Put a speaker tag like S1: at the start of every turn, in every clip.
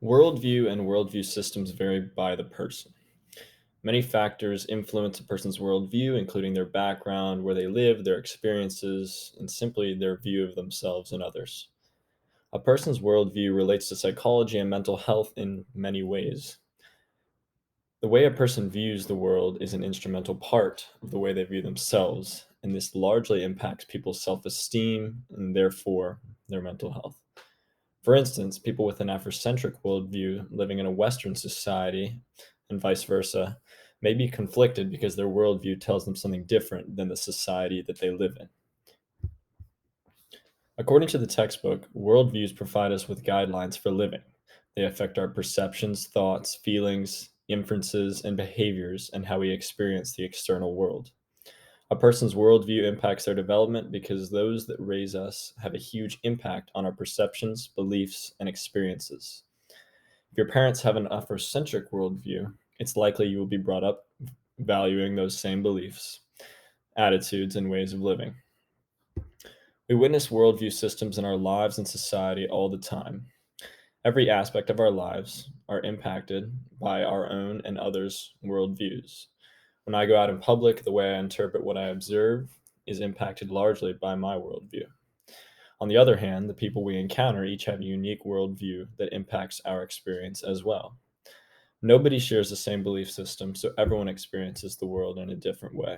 S1: Worldview and worldview systems vary by the person. Many factors influence a person's worldview, including their background, where they live, their experiences, and simply their view of themselves and others. A person's worldview relates to psychology and mental health in many ways. The way a person views the world is an instrumental part of the way they view themselves, and this largely impacts people's self esteem and therefore their mental health. For instance, people with an Afrocentric worldview living in a Western society and vice versa may be conflicted because their worldview tells them something different than the society that they live in. According to the textbook, worldviews provide us with guidelines for living. They affect our perceptions, thoughts, feelings, inferences, and behaviors, and how we experience the external world. A person's worldview impacts their development because those that raise us have a huge impact on our perceptions, beliefs, and experiences. If your parents have an Afrocentric worldview, it's likely you will be brought up valuing those same beliefs, attitudes, and ways of living. We witness worldview systems in our lives and society all the time. Every aspect of our lives are impacted by our own and others' worldviews. When I go out in public, the way I interpret what I observe is impacted largely by my worldview. On the other hand, the people we encounter each have a unique worldview that impacts our experience as well. Nobody shares the same belief system, so everyone experiences the world in a different way.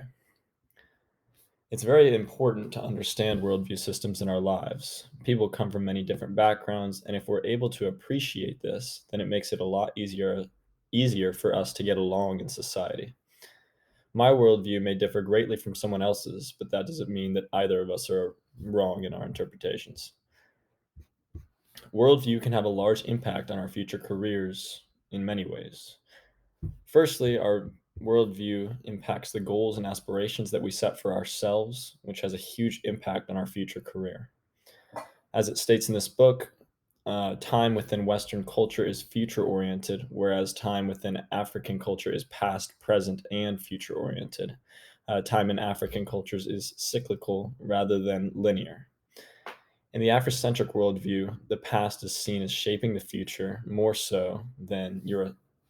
S1: It's very important to understand worldview systems in our lives. People come from many different backgrounds, and if we're able to appreciate this, then it makes it a lot easier for us to get along in society. My worldview may differ greatly from someone else's, but that doesn't mean that either of us are wrong in our interpretations. Worldview can have a large impact on our future careers in many ways. Firstly, our worldview impacts the goals and aspirations that we set for ourselves, which has a huge impact on our future career. As it states in this book, time within Western culture is future oriented, whereas time within African culture is past, present, and future oriented. Time in African cultures is cyclical rather than linear. In the Afrocentric worldview, the past is seen as shaping the future more so than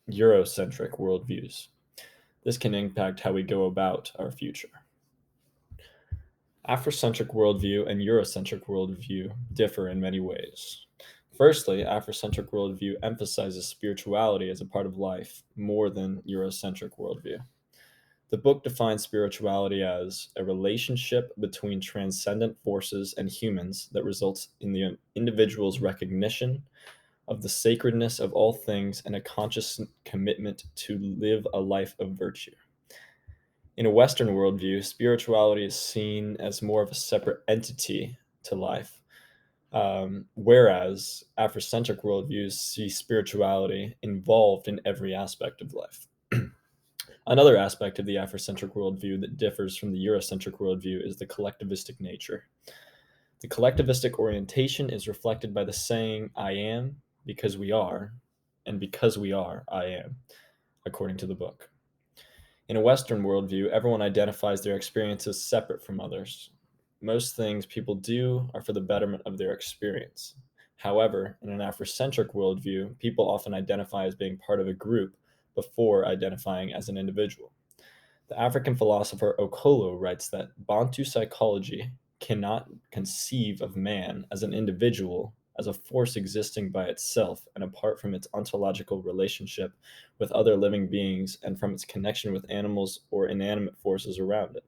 S1: Eurocentric worldviews. This can impact how we go about our future. Afrocentric worldview and Eurocentric worldview differ in many ways. Firstly, Afrocentric worldview emphasizes spirituality as a part of life more than Eurocentric worldview. The book defines spirituality as a relationship between transcendent forces and humans that results in the individual's recognition of the sacredness of all things and a conscious commitment to live a life of virtue. In a Western worldview, spirituality is seen as more of a separate entity to life, whereas Afrocentric worldviews see spirituality involved in every aspect of life. Another aspect of the Afrocentric worldview that differs from the Eurocentric worldview is the collectivistic nature. The collectivistic orientation is reflected by the saying, I am because we are, and because we are, I am, according to the book. In a Western worldview, everyone identifies their experiences separate from others. Most things people do are for the betterment of their experience. However, in an Afrocentric worldview, people often identify as being part of a group before identifying as an individual. The African philosopher Okolo writes that Bantu psychology cannot conceive of man as an individual, as a force existing by itself and apart from its ontological relationship with other living beings and from its connection with animals or inanimate forces around it.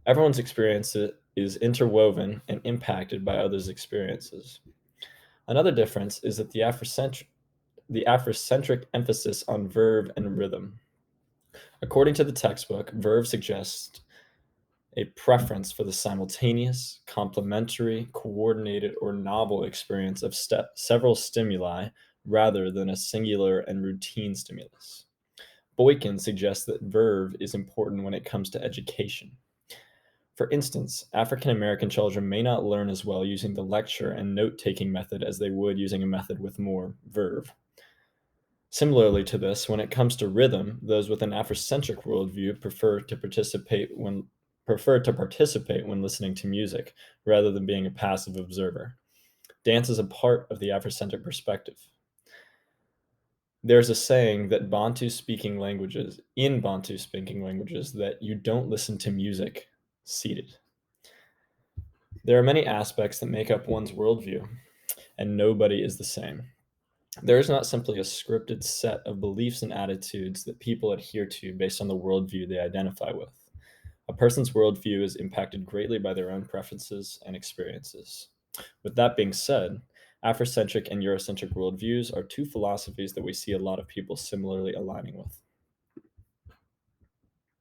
S1: Everyone's experience is interwoven and impacted by others' experiences. Another difference is that the Afrocentric emphasis on verb and rhythm. According to the textbook, verb suggests a preference for the simultaneous, complementary, coordinated, or novel experience of several stimuli rather than a singular and routine stimulus. Boykin suggests that verve is important when it comes to education. For instance, African American children may not learn as well using the lecture and note taking method as they would using a method with more verve. Similarly to this, when it comes to rhythm, those with an Afrocentric worldview prefer to participate when listening to music, rather than being a passive observer. Dance is a part of the Afrocentric perspective. There's a saying that in Bantu speaking languages, that you don't listen to music seated. There are many aspects that make up one's worldview, and nobody is the same. There is not simply a scripted set of beliefs and attitudes that people adhere to based on the worldview they identify with. A person's worldview is impacted greatly by their own preferences and experiences. With that being said, Afrocentric and Eurocentric worldviews are two philosophies that we see a lot of people similarly aligning with.